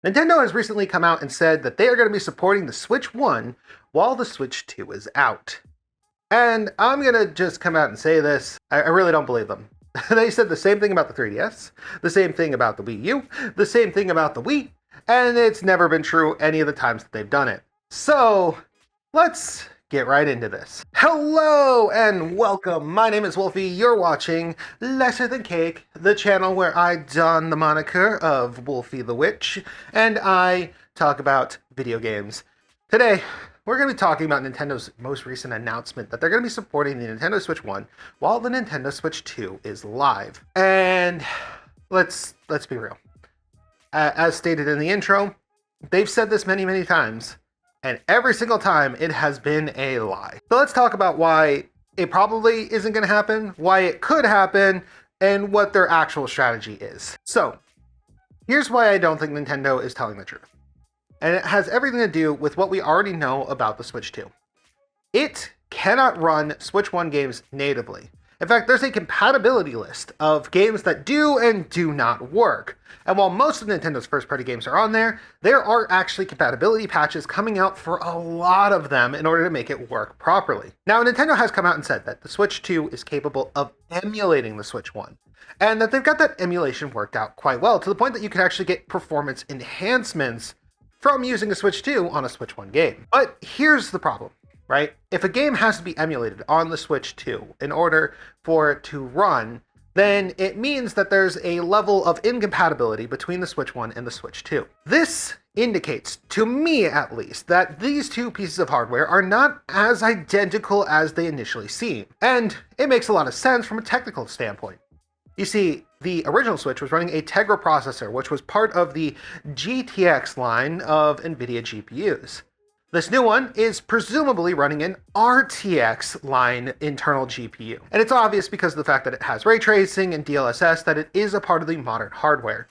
Nintendo has recently come out and said that they are going to be supporting the Switch 1 while the Switch 2 is out. And I'm going to just come out and say this, I really don't believe them. They said the same thing about the 3DS, the same thing about the Wii U, the same thing about the Wii, and it's never been true any of the times that they've done it. So, let's get right into this. Hello and welcome. My name is Wolfy. You're watching Lesser Than Cake, the channel where I don the moniker of Wolfy the Witch, and I talk about video games. Today, we're going to be talking about Nintendo's most recent announcement that they're going to be supporting the Nintendo Switch 1 while the Nintendo Switch 2 is live. And let's be real. As stated in the intro, they've said this many times, and every single time it has been a lie. So let's talk about why it probably isn't going to happen, why it could happen, and what their actual strategy is. So here's why I don't think Nintendo is telling the truth. And it has everything to do with what we already know about the Switch 2. It cannot run Switch 1 games natively. In fact, there's a compatibility list of games that do and do not work. And while most of Nintendo's first-party games are on there, there are actually compatibility patches coming out for a lot of them in order to make it work properly. Now, Nintendo has come out and said that the Switch 2 is capable of emulating the Switch 1, and that they've got that emulation worked out quite well, to the point that you can actually get performance enhancements from using a Switch 2 on a Switch 1 game. But here's the problem, right? If a game has to be emulated on the Switch 2 in order for it to run, then it means that there's a level of incompatibility between the Switch 1 and the Switch 2. This indicates, to me at least, that these two pieces of hardware are not as identical as they initially seem. And it makes a lot of sense from a technical standpoint. You see, the original Switch was running a Tegra processor, which was part of the GTX line of NVIDIA GPUs. This new one is presumably running an RTX line internal GPU. And it's obvious because of the fact that it has ray tracing and DLSS that it is a part of the modern hardware.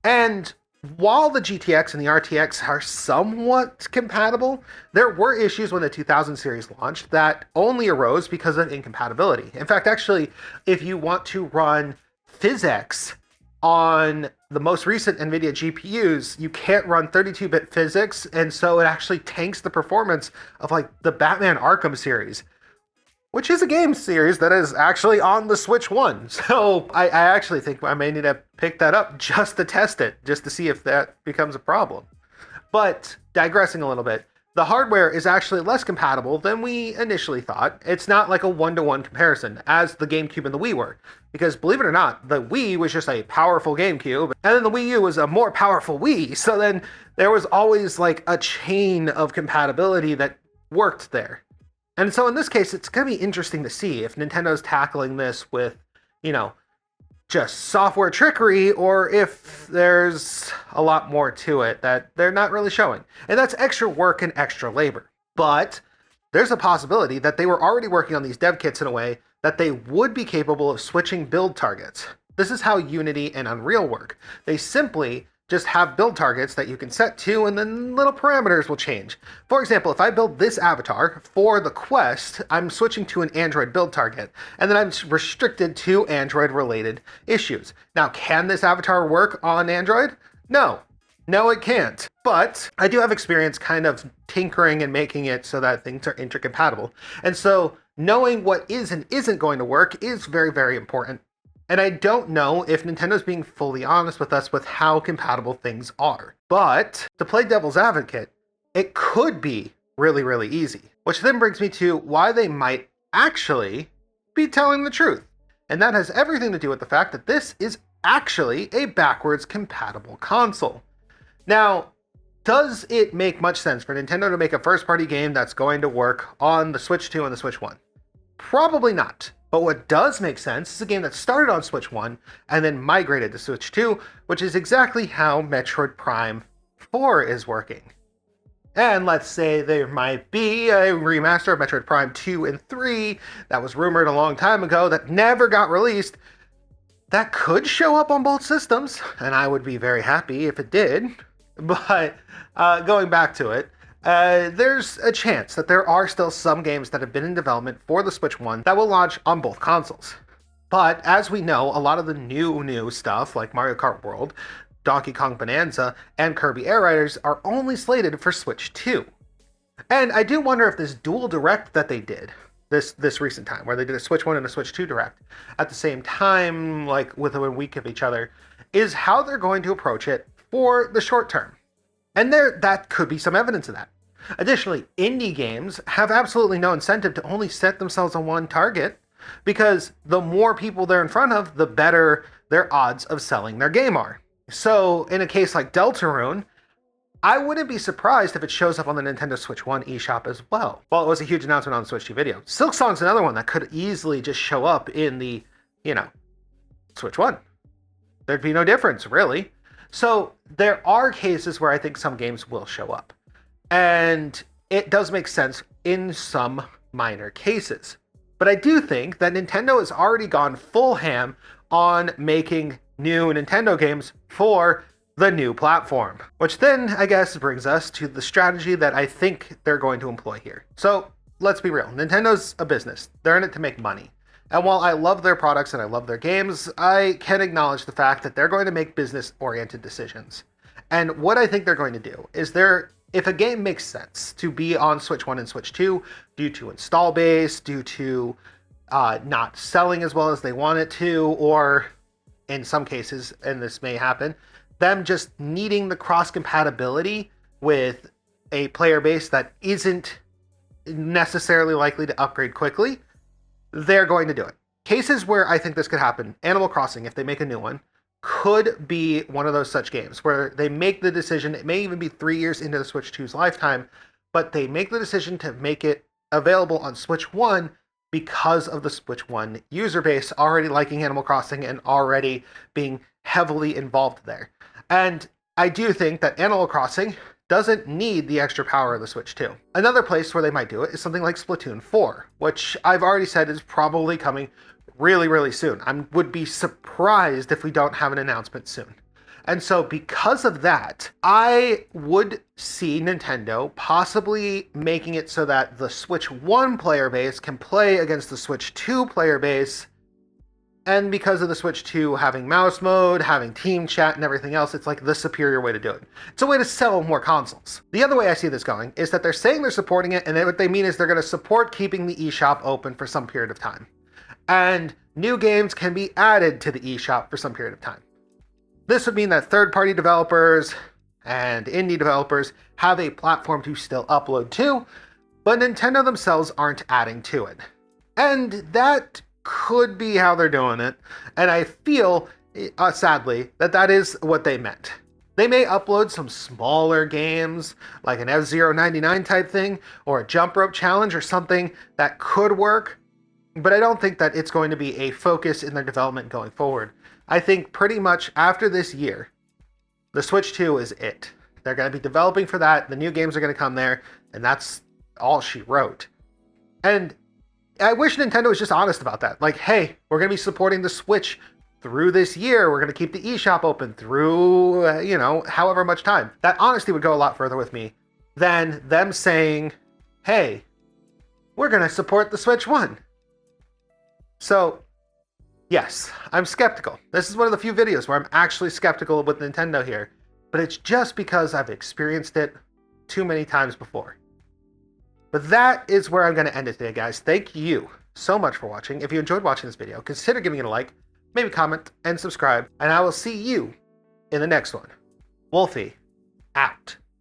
And while the GTX and the RTX are somewhat compatible, there were issues when the 2000 series launched that only arose because of incompatibility. In fact, actually, if you want to run physics on the most recent NVIDIA GPUs, you can't run 32-bit physics, and so it actually tanks the performance of like the Batman Arkham series, which is a game series that is actually on the Switch 1. So I actually think I may need to pick that up just to test it, just to see if that becomes a problem. But digressing a little bit, the hardware is actually less compatible than we initially thought. It's not like a one-to-one comparison as the GameCube and the Wii were. Because believe it or not, the Wii was just a powerful GameCube, and then the Wii U was a more powerful Wii. So then there was always like a chain of compatibility that worked there. And so in this case, it's going to be interesting to see if Nintendo's tackling this with, just software trickery, or if there's a lot more to it that they're not really showing. And that's extra work and extra labor. But there's a possibility that they were already working on these dev kits in a way that they would be capable of switching build targets. This is how Unity and Unreal work. They simply just have build targets that you can set to, and then little parameters will change. For example, if I build this avatar for the Quest, I'm switching to an Android build target, and then I'm restricted to Android-related issues. Now, can this avatar work on Android? No, it can't. But I do have experience kind of tinkering and making it so that things are intercompatible. And so knowing what is and isn't going to work is very important. And I don't know if Nintendo's being fully honest with us with how compatible things are. But to play devil's advocate, it could be really easy. Which then brings me to why they might actually be telling the truth. And that has everything to do with the fact that this is actually a backwards compatible console. Now, does it make much sense for Nintendo to make a first-party game that's going to work on the Switch 2 and the Switch 1? Probably not. But what does make sense is a game that started on Switch 1 and then migrated to Switch 2, which is exactly how Metroid Prime 4 is working. And let's say there might be a remaster of Metroid Prime 2 and 3 that was rumored a long time ago that never got released. That could show up on both systems, and I would be very happy if it did. But going back to it, there's a chance that there are still some games that have been in development for the Switch 1 that will launch on both consoles. But as we know, a lot of the new stuff, like Mario Kart World, Donkey Kong Bonanza and Kirby Air Riders are only slated for Switch 2. And I do wonder if this dual direct that they did this recent time, where they did a Switch 1 and a Switch 2 direct at the same time, like within a week of each other, is how they're going to approach it for the short term. And that could be some evidence of that. Additionally, indie games have absolutely no incentive to only set themselves on one target, because the more people they're in front of, the better their odds of selling their game are. So in a case like Deltarune, I wouldn't be surprised if it shows up on the Nintendo Switch 1 eShop as well. Well, it was a huge announcement on the Switch 2 video. Silksong's another one that could easily just show up in the, Switch 1. There'd be no difference, really. So there are cases where I think some games will show up. And it does make sense in some minor cases. But I do think that Nintendo has already gone full ham on making new Nintendo games for the new platform. Which then, I guess, brings us to the strategy that I think they're going to employ here. So let's be real. Nintendo's a business. They're in it to make money. And while I love their products and I love their games, I can acknowledge the fact that they're going to make business-oriented decisions. And what I think they're going to do is if a game makes sense to be on Switch 1 and Switch 2 due to install base, due to not selling as well as they want it to, or in some cases, and this may happen, them just needing the cross-compatibility with a player base that isn't necessarily likely to upgrade quickly, they're going to do it. Cases where I think this could happen, Animal Crossing, if they make a new one, could be one of those such games where they make the decision, it may even be 3 years into the Switch 2's lifetime, but they make the decision to make it available on Switch 1 because of the Switch 1 user base already liking Animal Crossing and already being heavily involved there. And I do think that Animal Crossing doesn't need the extra power of the Switch 2. Another place where they might do it is something like Splatoon 4, which I've already said is probably coming really, really soon. I would be surprised if we don't have an announcement soon. And so because of that, I would see Nintendo possibly making it so that the Switch 1 player base can play against the Switch 2 player base. And because of the Switch 2 having mouse mode, having team chat and everything else, it's like the superior way to do it. It's a way to sell more consoles. The other way I see this going is that they're saying they're supporting it, and what they mean is they're going to support keeping the eShop open for some period of time. And new games can be added to the eShop for some period of time. This would mean that third-party developers and indie developers have a platform to still upload to, but Nintendo themselves aren't adding to it. And that could be how they're doing it, and I feel, sadly, that is what they meant. They may upload some smaller games, like an F-Zero 99 type thing, or a Jump Rope Challenge or something that could work, but I don't think that it's going to be a focus in their development going forward. I think pretty much after this year, the Switch 2 is it. They're going to be developing for that, the new games are going to come there, and that's all she wrote. And I wish Nintendo was just honest about that. Like, hey, we're going to be supporting the Switch through this year. We're going to keep the eShop open through, however much time. That honesty would go a lot further with me than them saying, hey, we're going to support the Switch 1. So, yes, I'm skeptical. This is one of the few videos where I'm actually skeptical with Nintendo here. But it's just because I've experienced it too many times before. But that is where I'm going to end it today, guys. Thank you so much for watching. If you enjoyed watching this video, consider giving it a like, maybe comment, and subscribe. And I will see you in the next one. Wolfy, out.